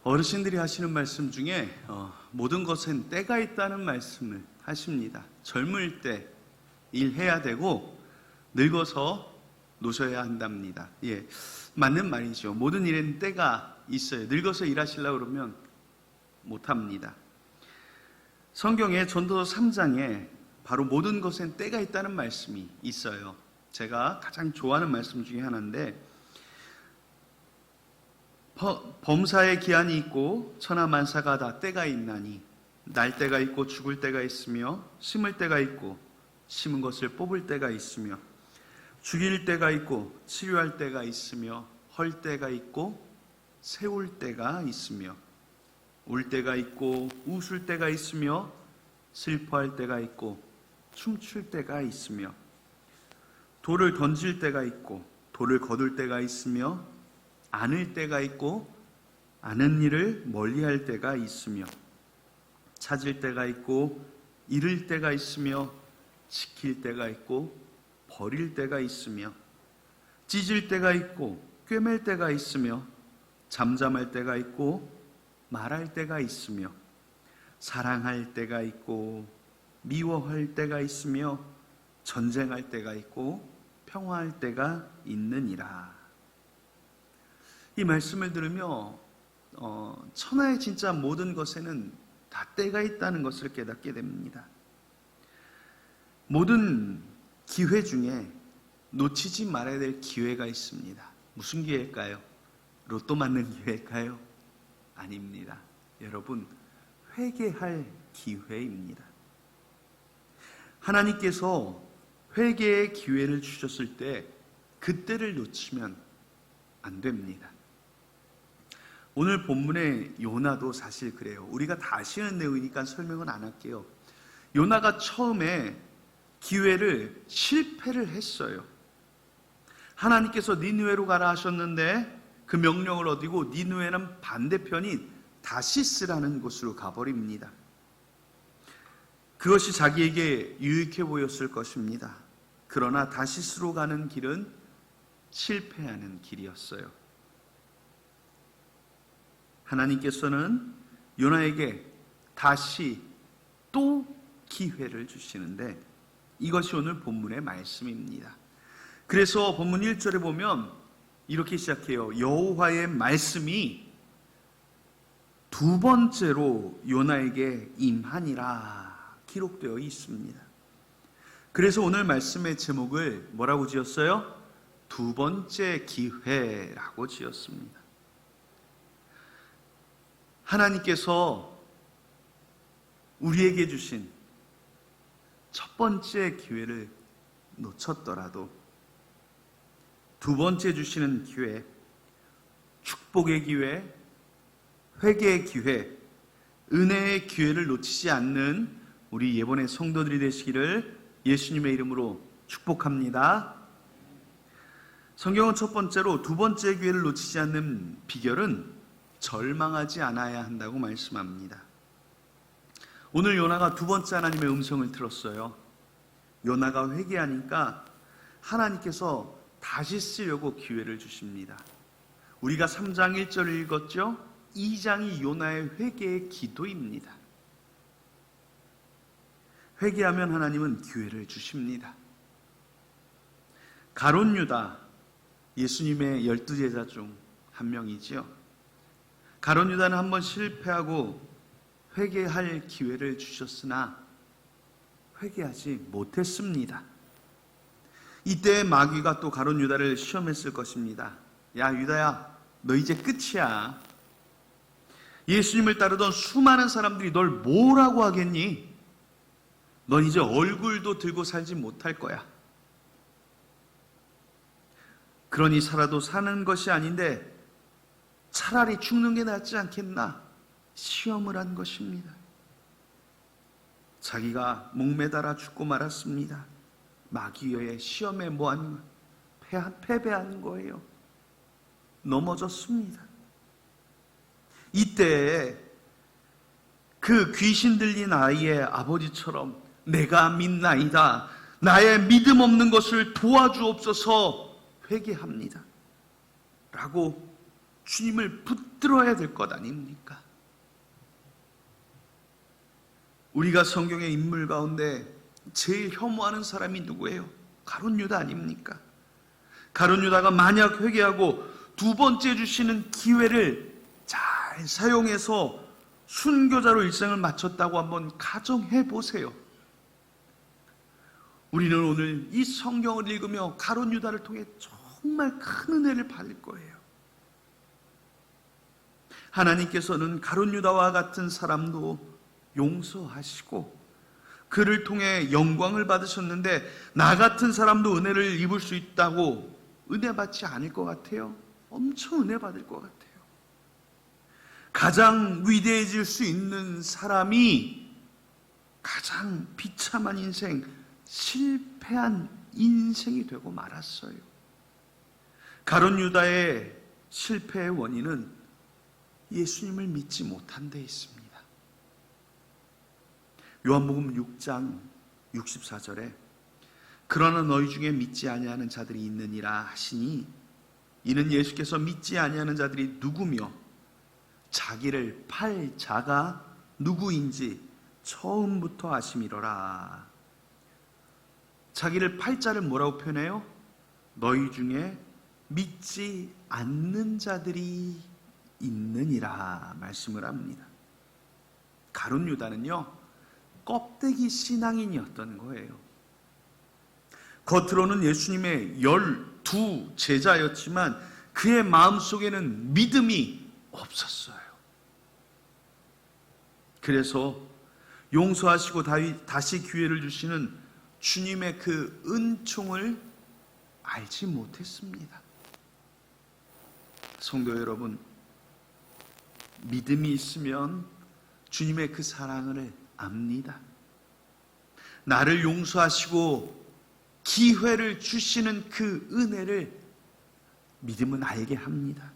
어르신들이 하시는 말씀 중에 모든 것엔 때가 있다는 말씀을 하십니다. 젊을 때 일해야 되고 늙어서 노셔야 한답니다. 예, 맞는 말이죠. 모든 일에는 때가 있어요. 늙어서 일하시려고 그러면 못합니다. 성경의 전도서 3장에 바로 모든 것엔 때가 있다는 말씀이 있어요. 제가 가장 좋아하는 말씀 중에 하나인데, 범사의 기한이 있고 천하만사가 다 때가 있나니 날 때가 있고 죽을 때가 있으며 심을 때가 있고 심은 것을 뽑을 때가 있으며 죽일 때가 있고 치료할 때가 있으며 헐 때가 있고 세울 때가 있으며 울 때가 있고 웃을 때가 있으며 슬퍼할 때가 있고 춤출 때가 있으며 돌을 던질 때가 있고 돌을 거둘 때가 있으며 안을 때가 있고 아는 일을 멀리할 때가 있으며 찾을 때가 있고 잃을 때가 있으며 지킬 때가 있고 버릴 때가 있으며 찢을 때가 있고 꿰맬 때가 있으며 잠잠할 때가 있고 말할 때가 있으며 사랑할 때가 있고 미워할 때가 있으며 전쟁할 때가 있고 평화할 때가 있느니라. 이 말씀을 들으며 천하의 진짜 모든 것에는 다 때가 있다는 것을 깨닫게 됩니다. 모든 기회 중에 놓치지 말아야 될 기회가 있습니다. 무슨 기회일까요? 로또 맞는 기회일까요? 아닙니다. 여러분, 회개할 기회입니다. 하나님께서 회개의 기회를 주셨을 때 그때를 놓치면 안 됩니다. 오늘 본문의 요나도 사실 그래요. 우리가 다 아시는 내용이니까 설명은 안 할게요. 요나가 처음에 기회를 실패를 했어요. 하나님께서 니느웨로 가라 하셨는데 그 명령을 어기고 니느웨는 반대편인 다시스라는 곳으로 가버립니다. 그것이 자기에게 유익해 보였을 것입니다. 그러나 다시스로 가는 길은 실패하는 길이었어요. 하나님께서는 요나에게 다시 또 기회를 주시는데 이것이 오늘 본문의 말씀입니다. 그래서 본문 1절에 보면 이렇게 시작해요. 여호와의 말씀이 두 번째로 요나에게 임하니라 기록되어 있습니다. 그래서 오늘 말씀의 제목을 뭐라고 지었어요? 두 번째 기회라고 지었습니다. 하나님께서 우리에게 주신 첫 번째 기회를 놓쳤더라도 두 번째 주시는 기회, 축복의 기회, 회개의 기회, 은혜의 기회를 놓치지 않는 우리 예번의 성도들이 되시기를 예수님의 이름으로 축복합니다. 성경은 첫 번째로 두 번째 기회를 놓치지 않는 비결은 절망하지 않아야 한다고 말씀합니다. 오늘 요나가 두 번째 하나님의 음성을 들었어요. 요나가 회개하니까 하나님께서 다시 쓰려고 기회를 주십니다. 우리가 3장 1절을 읽었죠? 2장이 요나의 회개의 기도입니다. 회개하면 하나님은 기회를 주십니다. 가룟 유다, 예수님의 12제자 중 한 명이지요. 가룟 유다는 한번 실패하고 회개할 기회를 주셨으나 회개하지 못했습니다. 이때 마귀가 또 가룟 유다를 시험했을 것입니다. 야 유다야, 너 이제 끝이야. 예수님을 따르던 수많은 사람들이 널 뭐라고 하겠니? 넌 이제 얼굴도 들고 살지 못할 거야. 그러니 살아도 사는 것이 아닌데 차라리 죽는 게 낫지 않겠나? 시험을 한 것입니다. 자기가 목매달아 죽고 말았습니다. 마귀의 시험에 패배한 거예요. 넘어졌습니다. 이때 그 귀신 들린 아이의 아버지처럼 내가 믿나이다. 나의 믿음 없는 것을 도와주옵소서 회개합니다. 라고 주님을 붙들어야 될 것 아닙니까? 우리가 성경의 인물 가운데 제일 혐오하는 사람이 누구예요? 가룟 유다 아닙니까? 가룟 유다가 만약 회개하고 두 번째 주시는 기회를 잘 사용해서 순교자로 일생을 마쳤다고 한번 가정해 보세요. 우리는 오늘 이 성경을 읽으며 가룟 유다를 통해 정말 큰 은혜를 받을 거예요. 하나님께서는 가룟 유다와 같은 사람도 용서하시고 그를 통해 영광을 받으셨는데 나 같은 사람도 은혜를 입을 수 있다고 은혜 받지 않을 것 같아요? 엄청 은혜 받을 것 같아요. 가장 위대해질 수 있는 사람이 가장 비참한 인생, 실패한 인생이 되고 말았어요. 가룟 유다의 실패의 원인은 예수님을 믿지 못한 데 있습니다. 요한복음 6장 64절에 그러나 너희 중에 믿지 아니하는 자들이 있느니라 하시니 이는 예수께서 믿지 아니하는 자들이 누구며 자기를 팔 자가 누구인지 처음부터 아심이로라. 자기를 팔 자를 뭐라고 표현해요? 너희 중에 믿지 않는 자들이 있느니라 말씀을 합니다. 가룟 유다는요, 껍데기 신앙인이었던 거예요. 겉으로는 예수님의 12 제자였지만 그의 마음속에는 믿음이 없었어요. 그래서 용서하시고 다시 기회를 주시는 주님의 그 은총을 알지 못했습니다. 성도 여러분, 믿음이 있으면 주님의 그 사랑을 압니다. 나를 용서하시고 기회를 주시는 그 은혜를 믿음은 알게 합니다.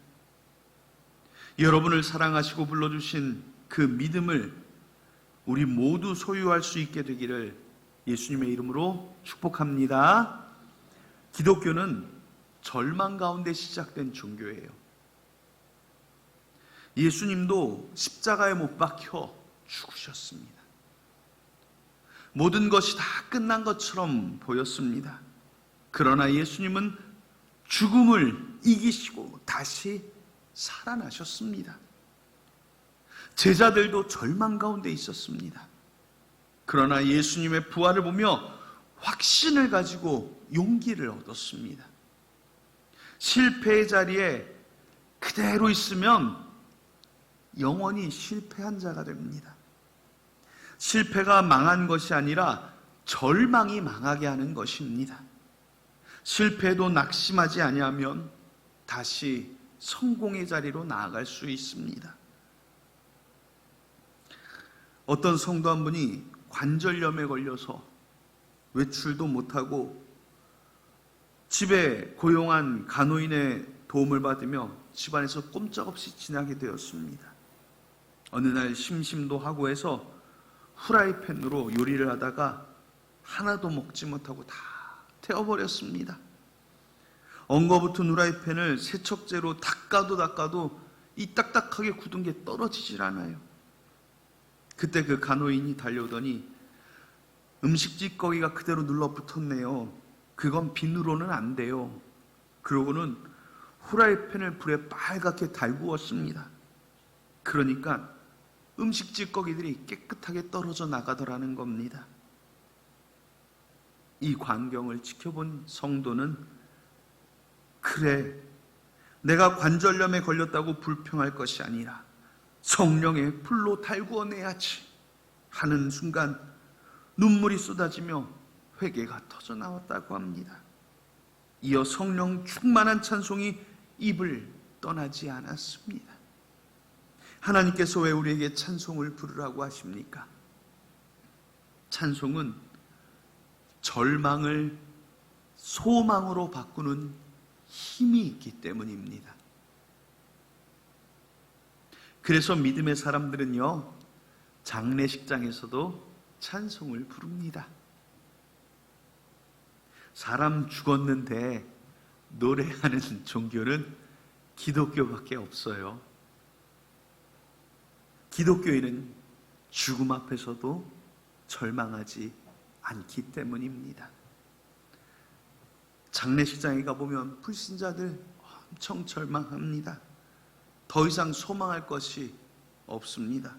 여러분을 사랑하시고 불러주신 그 믿음을 우리 모두 소유할 수 있게 되기를 예수님의 이름으로 축복합니다. 기독교는 절망 가운데 시작된 종교예요. 예수님도 십자가에 못 박혀 죽으셨습니다. 모든 것이 다 끝난 것처럼 보였습니다. 그러나 예수님은 죽음을 이기시고 다시 살아나셨습니다. 제자들도 절망 가운데 있었습니다. 그러나 예수님의 부활을 보며 확신을 가지고 용기를 얻었습니다. 실패의 자리에 그대로 있으면 영원히 실패한 자가 됩니다. 실패가 망한 것이 아니라 절망이 망하게 하는 것입니다. 실패도 낙심하지 아니하면 다시 성공의 자리로 나아갈 수 있습니다. 어떤 성도 한 분이 관절염에 걸려서 외출도 못하고 집에 고용한 간호인의 도움을 받으며 집안에서 꼼짝없이 지내게 되었습니다. 어느 날 심심도 하고 해서 후라이팬으로 요리를 하다가 하나도 먹지 못하고 다 태워버렸습니다. 엉거붙은 후라이팬을 세척제로 닦아도 이 딱딱하게 굳은 게 떨어지질 않아요. 그때 그 간호인이 달려오더니 음식 찌꺼기가 그대로 눌러붙었네요. 그건 비누로는 안 돼요. 그러고는 후라이팬을 불에 빨갛게 달구었습니다. 그러니까 음식 찌꺼기들이 깨끗하게 떨어져 나가더라는 겁니다. 이 광경을 지켜본 성도는 그래, 내가 관절염에 걸렸다고 불평할 것이 아니라 성령의 불로 달구어내야지 하는 순간 눈물이 쏟아지며 회개가 터져 나왔다고 합니다. 이어 성령 충만한 찬송이 입을 떠나지 않았습니다. 하나님께서 왜 우리에게 찬송을 부르라고 하십니까? 찬송은 절망을 소망으로 바꾸는 힘이 있기 때문입니다. 그래서 믿음의 사람들은요, 장례식장에서도 찬송을 부릅니다. 사람 죽었는데 노래하는 종교는 기독교밖에 없어요. 기독교인은 죽음 앞에서도 절망하지 않기 때문입니다. 장례식장에 가보면 불신자들 엄청 절망합니다. 더 이상 소망할 것이 없습니다.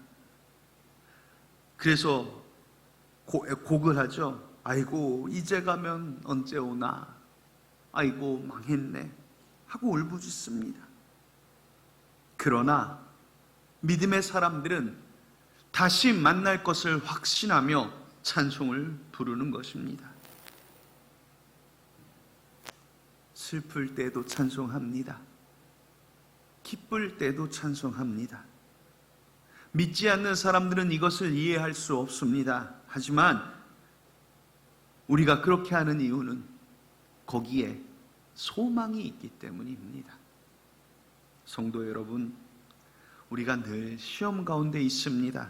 그래서 곡을 하죠. 아이고 이제 가면 언제 오나, 아이고 망했네 하고 울부짖습니다. 그러나 믿음의 사람들은 다시 만날 것을 확신하며 찬송을 부르는 것입니다. 슬플 때도 찬송합니다. 기쁠 때도 찬송합니다. 믿지 않는 사람들은 이것을 이해할 수 없습니다. 하지만 우리가 그렇게 하는 이유는 거기에 소망이 있기 때문입니다. 성도 여러분, 우리가 늘 시험 가운데 있습니다.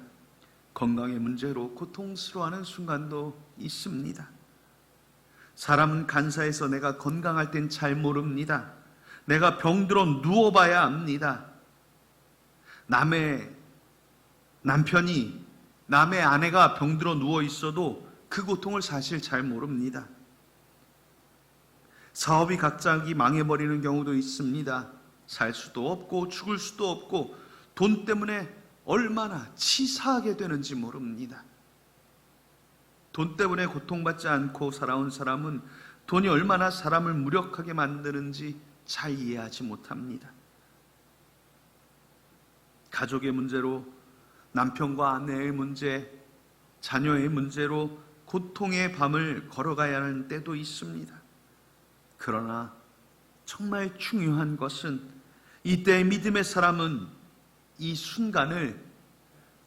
건강의 문제로 고통스러워하는 순간도 있습니다. 사람은 간사해서 내가 건강할 땐 잘 모릅니다. 내가 병들어 누워봐야 합니다. 남의 남편이, 남의 아내가 병들어 누워 있어도 그 고통을 사실 잘 모릅니다. 사업이 갑자기 망해버리는 경우도 있습니다. 살 수도 없고 죽을 수도 없고 돈 때문에 얼마나 치사하게 되는지 모릅니다. 돈 때문에 고통받지 않고 살아온 사람은 돈이 얼마나 사람을 무력하게 만드는지 잘 이해하지 못합니다. 가족의 문제로, 남편과 아내의 문제, 자녀의 문제로 고통의 밤을 걸어가야 하는 때도 있습니다. 그러나 정말 중요한 것은 이때 믿음의 사람은 이 순간을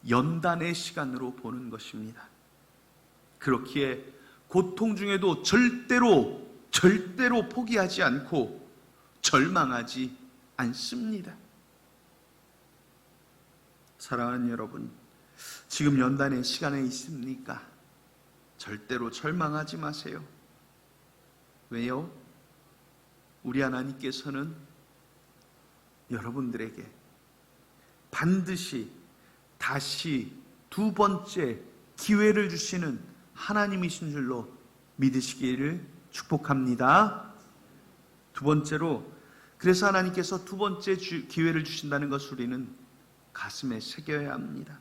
연단의 시간으로 보는 것입니다. 그렇기에 고통 중에도 절대로 포기하지 않고 절망하지 않습니다. 사랑하는 여러분, 지금 연단의 시간에 있습니까? 절대로 절망하지 마세요. 왜요? 우리 하나님께서는 여러분들에게 반드시 다시 두 번째 기회를 주시는 하나님이신 줄로 믿으시기를 축복합니다. 두 번째로, 그래서 하나님께서 두 번째 기회를 주신다는 것을 우리는 가슴에 새겨야 합니다.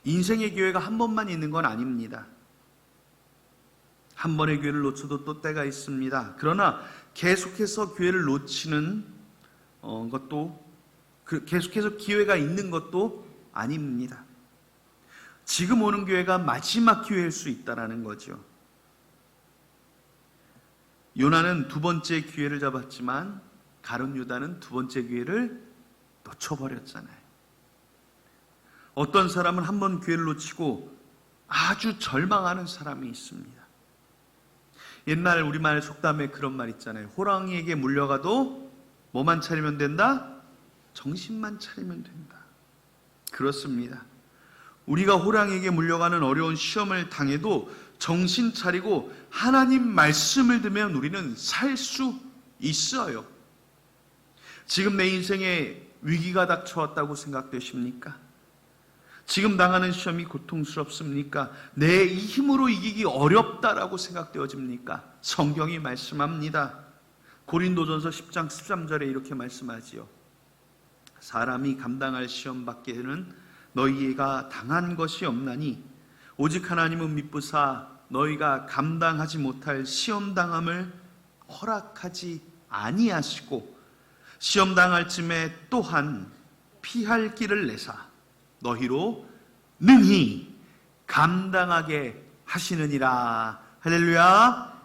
인생의 기회가 한 번만 있는 건 아닙니다. 한 번의 기회를 놓쳐도 또 때가 있습니다. 그러나 계속해서 기회를 놓치는 것도, 계속해서 기회가 있는 것도 아닙니다. 지금 오는 기회가 마지막 기회일 수 있다는 거죠. 요나는 두 번째 기회를 잡았지만 가룟 유다는 두 번째 기회를 놓쳐버렸잖아요. 어떤 사람은 한 번 기회를 놓치고 아주 절망하는 사람이 있습니다. 옛날 우리말 속담에 그런 말 있잖아요. 호랑이에게 물려가도 뭐만 차리면 된다? 정신만 차리면 된다. 그렇습니다. 우리가 호랑이에게 물려가는 어려운 시험을 당해도 정신 차리고 하나님 말씀을 들으면 우리는 살 수 있어요. 지금 내 인생에 위기가 닥쳐왔다고 생각되십니까? 지금 당하는 시험이 고통스럽습니까? 내 힘으로 이기기 어렵다라고 생각되어집니까? 성경이 말씀합니다. 고린도전서 10장 13절에 이렇게 말씀하지요. 사람이 감당할 시험 밖에는 너희가 당한 것이 없나니 오직 하나님은 미쁘사 너희가 감당하지 못할 시험당함을 허락하지 아니하시고 시험당할 쯤에 또한 피할 길을 내사 너희로 능히 감당하게 하시느니라. 할렐루야.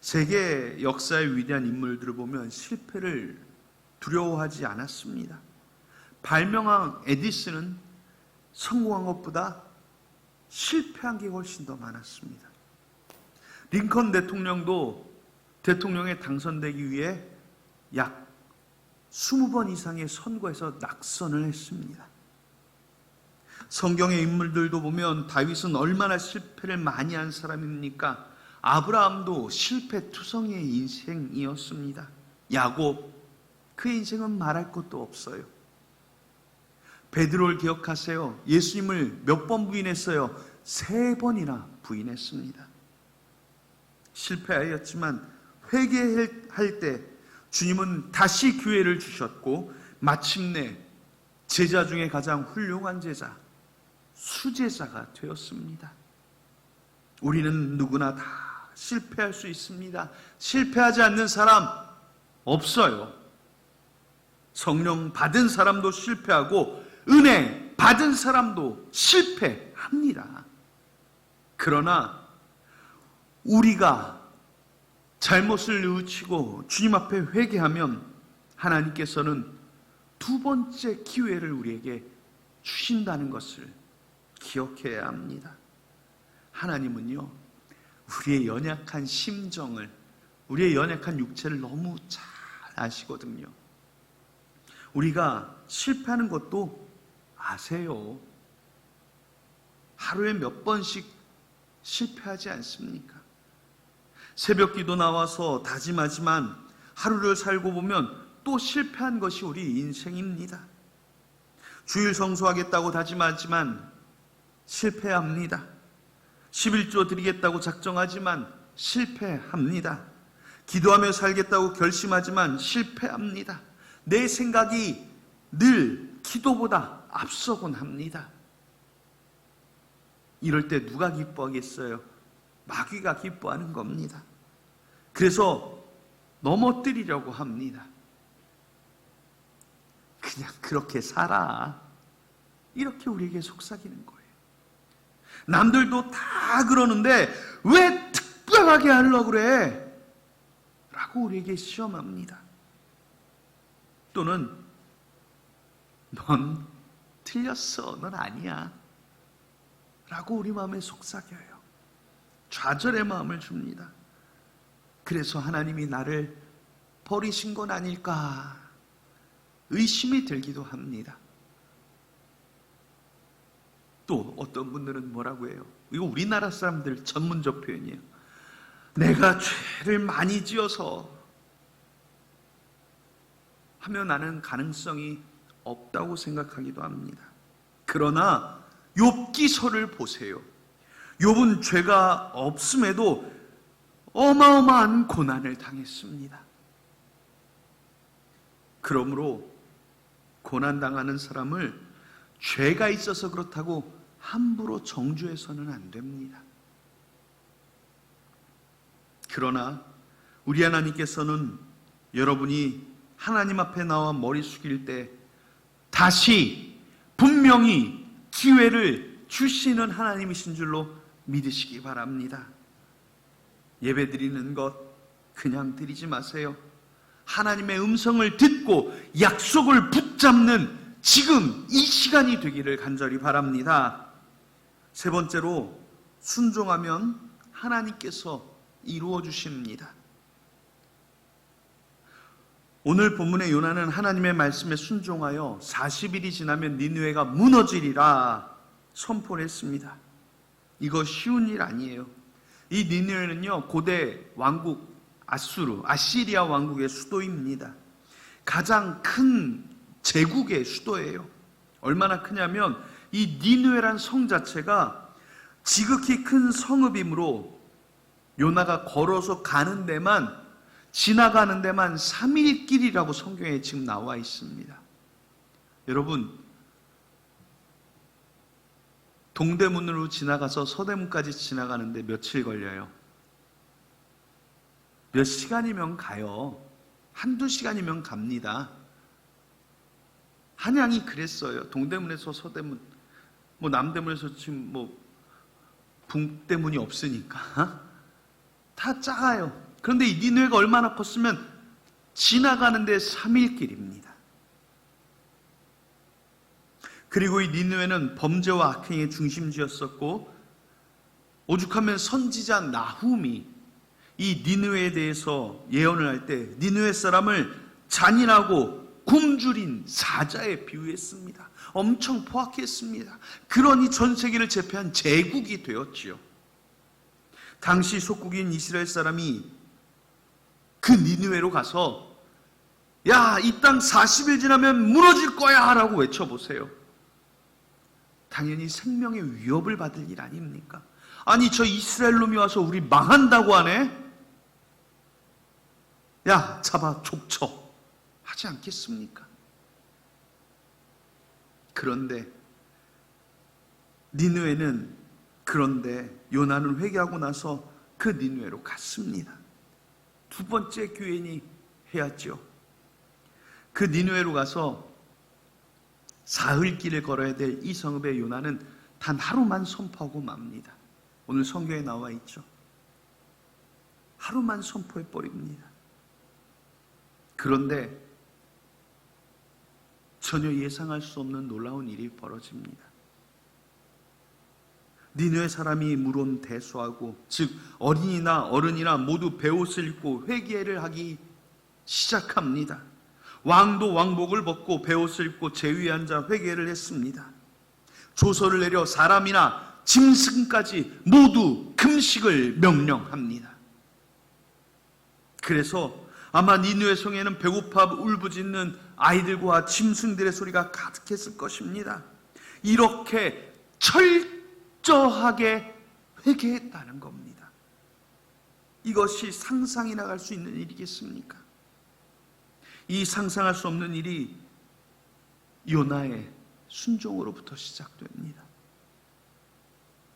세계 역사의 위대한 인물들을 보면 실패를 두려워하지 않았습니다. 발명왕 에디슨은 성공한 것보다 실패한 게 훨씬 더 많았습니다. 링컨 대통령도 대통령에 당선되기 위해 약 20번 이상의 선거에서 낙선을 했습니다. 성경의 인물들도 보면 다윗은 얼마나 실패를 많이 한 사람입니까? 아브라함도 실패투성이의 인생이었습니다. 야곱, 그의 인생은 말할 것도 없어요. 베드로를 기억하세요. 예수님을 몇 번 부인했어요? 3번이나 부인했습니다. 실패하였지만 회개할 때 주님은 다시 기회를 주셨고 마침내 제자 중에 가장 훌륭한 제자, 수제자가 되었습니다. 우리는 누구나 다 실패할 수 있습니다. 실패하지 않는 사람 없어요. 성령 받은 사람도 실패하고 은혜 받은 사람도 실패합니다. 그러나 우리가 잘못을 뉘우치고 주님 앞에 회개하면 하나님께서는 2번째 기회를 우리에게 주신다는 것을 기억해야 합니다. 하나님은요, 우리의 연약한 심정을, 우리의 연약한 육체를 너무 잘 아시거든요. 우리가 실패하는 것도 아세요. 하루에 몇 번씩 실패하지 않습니까? 새벽 기도 나와서 다짐하지만 하루를 살고 보면 또 실패한 것이 우리 인생입니다. 주일 성수하겠다고 다짐하지만 실패합니다. 11조 드리겠다고 작정하지만 실패합니다. 기도하며 살겠다고 결심하지만 실패합니다. 내 생각이 늘 기도보다 앞서곤 합니다. 이럴 때 누가 기뻐하겠어요? 마귀가 기뻐하는 겁니다. 그래서 넘어뜨리려고 합니다. 그냥 그렇게 살아. 이렇게 우리에게 속삭이는 거예요. 남들도 다 그러는데 왜 특별하게 하려고 그래? 라고 우리에게 시험합니다. 또는 넌 틀렸어, 넌 아니야 라고 우리 마음에 속삭여요. 좌절의 마음을 줍니다. 그래서 하나님이 나를 버리신 건 아닐까 의심이 들기도 합니다. 또 어떤 분들은 뭐라고 해요? 이거 우리나라 사람들 전문적 표현이에요. 내가 죄를 많이 지어서 하며 나는 가능성이 없다고 생각하기도 합니다. 그러나 욥기서를 보세요. 욥은 죄가 없음에도 어마어마한 고난을 당했습니다. 그러므로 고난당하는 사람을 죄가 있어서 그렇다고 함부로 정죄해서는 안 됩니다. 그러나 우리 하나님께서는 여러분이 하나님 앞에 나와 머리 숙일 때 다시 분명히 기회를 주시는 하나님이신 줄로 믿으시기 바랍니다. 예배 드리는 것 그냥 드리지 마세요. 하나님의 음성을 듣고 약속을 붙잡는 지금 이 시간이 되기를 간절히 바랍니다. 세 번째로, 순종하면 하나님께서 이루어 주십니다. 오늘 본문의 요나는 하나님의 말씀에 순종하여 40일이 지나면 니느웨가 무너지리라 선포를 했습니다. 이거 쉬운 일 아니에요. 이 니느웨는요, 고대 왕국 아시리아 왕국의 수도입니다. 가장 큰 제국의 수도예요. 얼마나 크냐면 이 니느웨란 성 자체가 지극히 큰 성읍이므로 요나가 걸어서 가는 데만, 지나가는 데만 3일 길이라고 성경에 지금 나와 있습니다. 여러분, 동대문으로 지나가서 서대문까지 지나가는데 며칠 걸려요? 몇 시간이면 가요. 한두 시간이면 갑니다. 한양이 그랬어요. 동대문에서 서대문, 남대문에서 지금 북대문이 없으니까 다 작아요. 그런데 이 니느웨가 얼마나 컸으면 지나가는데 3일 길입니다. 그리고 이 니느웨는 범죄와 악행의 중심지였었고, 오죽하면 선지자 나훔이 이 니느웨에 대해서 예언을 할 때 니느웨 사람을 잔인하고 굶주린 사자에 비유했습니다. 엄청 포악했습니다. 그러니 전 세계를 제패한 제국이 되었지요. 당시 속국인 이스라엘 사람이 그 니느웨로 가서 야, 이 땅 40일 지나면 무너질 거야 라고 외쳐보세요. 당연히 생명의 위협을 받을 일 아닙니까? 아니, 저 이스라엘 놈이 와서 우리 망한다고 하네? 야, 잡아 족쳐 하지 않겠습니까? 그런데 요나는 회개하고 나서 그 니느웨로 갔습니다. 두 번째 기회니 해야죠. 그 니느웨로 가서 사흘길을 걸어야 될 이 성읍의 요나는 단 하루만 선포하고 맙니다. 오늘 성경에 나와 있죠. 하루만 선포해 버립니다. 그런데 전혀 예상할 수 없는 놀라운 일이 벌어집니다. 니느웨 사람이 물론 대수하고, 즉 어린이나 어른이나 모두 베옷을 입고 회개를 하기 시작합니다. 왕도 왕복을 벗고 베옷을 입고 제위에 앉아 회개를 했습니다. 조서를 내려 사람이나 짐승까지 모두 금식을 명령합니다. 그래서 아마 니느웨 성에는 배고파 울부짖는 아이들과 짐승들의 소리가 가득했을 것입니다. 이렇게 철저하게 회개했다는 겁니다. 이것이 상상이 나갈 수 있는 일이겠습니까? 이 상상할 수 없는 일이 요나의 순종으로부터 시작됩니다.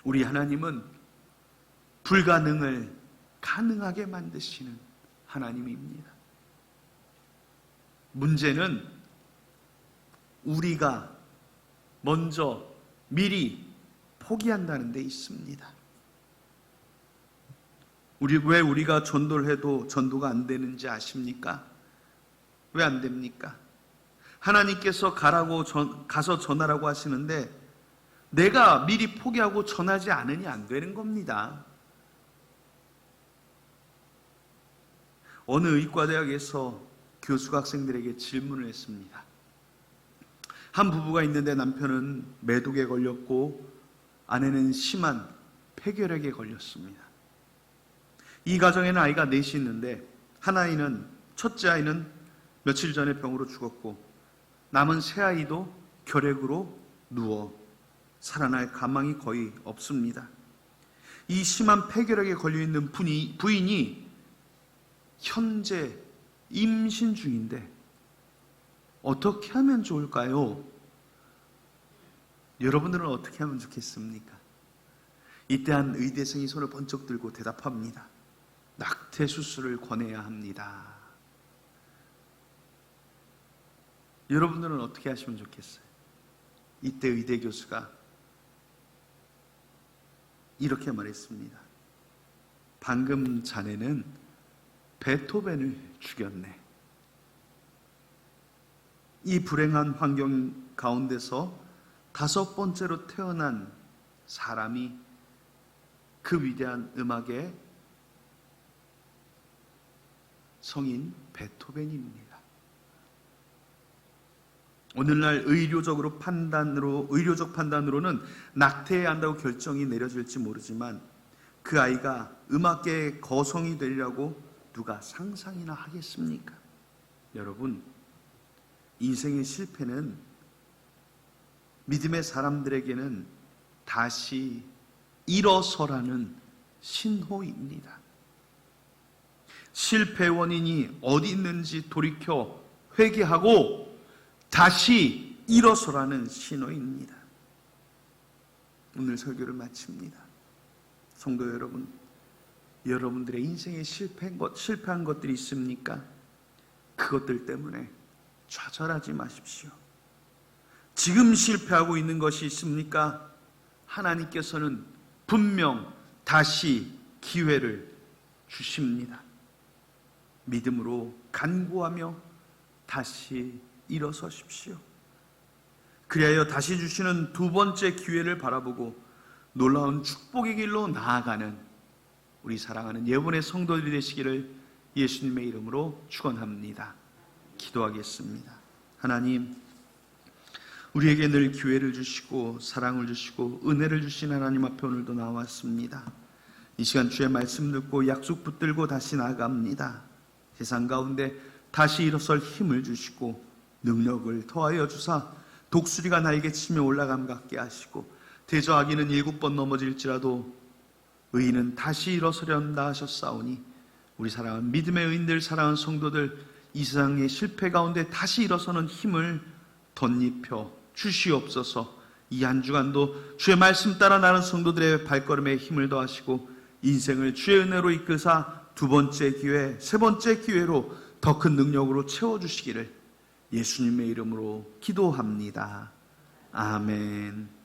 우리 하나님은 불가능을 가능하게 만드시는 하나님입니다. 문제는 우리가 먼저 미리 포기한다는 데 있습니다. 왜 우리가 전도를 해도 전도가 안 되는지 아십니까? 왜 안 됩니까? 하나님께서 가서 전하라고 하시는데 내가 미리 포기하고 전하지 않으니 안 되는 겁니다. 어느 의과대학에서 교수가 학생들에게 질문을 했습니다. 한 부부가 있는데 남편은 매독에 걸렸고 아내는 심한 폐결핵에 걸렸습니다. 이 가정에는 아이가 넷이 있는데 첫째 아이는 며칠 전에 병으로 죽었고 남은 세 아이도 결핵으로 누워 살아날 가망이 거의 없습니다. 이 심한 폐결핵에 걸려있는 부인이 현재 임신 중인데 어떻게 하면 좋을까요? 여러분들은 어떻게 하면 좋겠습니까? 이때 한 의대생이 손을 번쩍 들고 대답합니다. 낙태 수술을 권해야 합니다. 여러분들은 어떻게 하시면 좋겠어요? 이때 의대 교수가 이렇게 말했습니다. 방금 자네는 베토벤을 죽였네. 이 불행한 환경 가운데서 5번째로 태어난 사람이 그 위대한 음악의 성인 베토벤입니다. 오늘날 의료적 판단으로는 낙태해야 한다고 결정이 내려질지 모르지만 그 아이가 음악계의 거성이 되리라고 누가 상상이나 하겠습니까? 여러분, 인생의 실패는 믿음의 사람들에게는 다시 일어서라는 신호입니다. 실패 원인이 어디 있는지 돌이켜 회개하고 다시 일어서라는 신호입니다. 오늘 설교를 마칩니다. 성도 여러분, 여러분들의 인생에 실패한 것들이 있습니까? 그것들 때문에 좌절하지 마십시오. 지금 실패하고 있는 것이 있습니까? 하나님께서는 분명 다시 기회를 주십니다. 믿음으로 간구하며 다시 일어서십시오. 그리하여 다시 주시는 두 번째 기회를 바라보고 놀라운 축복의 길로 나아가는 우리 사랑하는 예언의 성도들이 되시기를 예수님의 이름으로 축원합니다. 기도하겠습니다. 하나님, 우리에게 늘 기회를 주시고 사랑을 주시고 은혜를 주신 하나님 앞에 오늘도 나왔습니다. 이 시간 주의 말씀 듣고 약속 붙들고 다시 나아갑니다. 세상 가운데 다시 일어설 힘을 주시고 능력을 더하여 주사 독수리가 날개치며 올라감 같게 하시고 대저 악인은 7번 넘어질지라도 의인은 다시 일어서련다 하셨사오니 우리 사랑하는 믿음의 의인들, 사랑하는 성도들, 이 세상의 실패 가운데 다시 일어서는 힘을 덧입혀 주시옵소서. 이 한 주간도 주의 말씀 따라 나는 성도들의 발걸음에 힘을 더하시고 인생을 주의 은혜로 이끌사 두 번째 기회, 세 번째 기회로 더 큰 능력으로 채워주시기를 예수님의 이름으로 기도합니다. 아멘.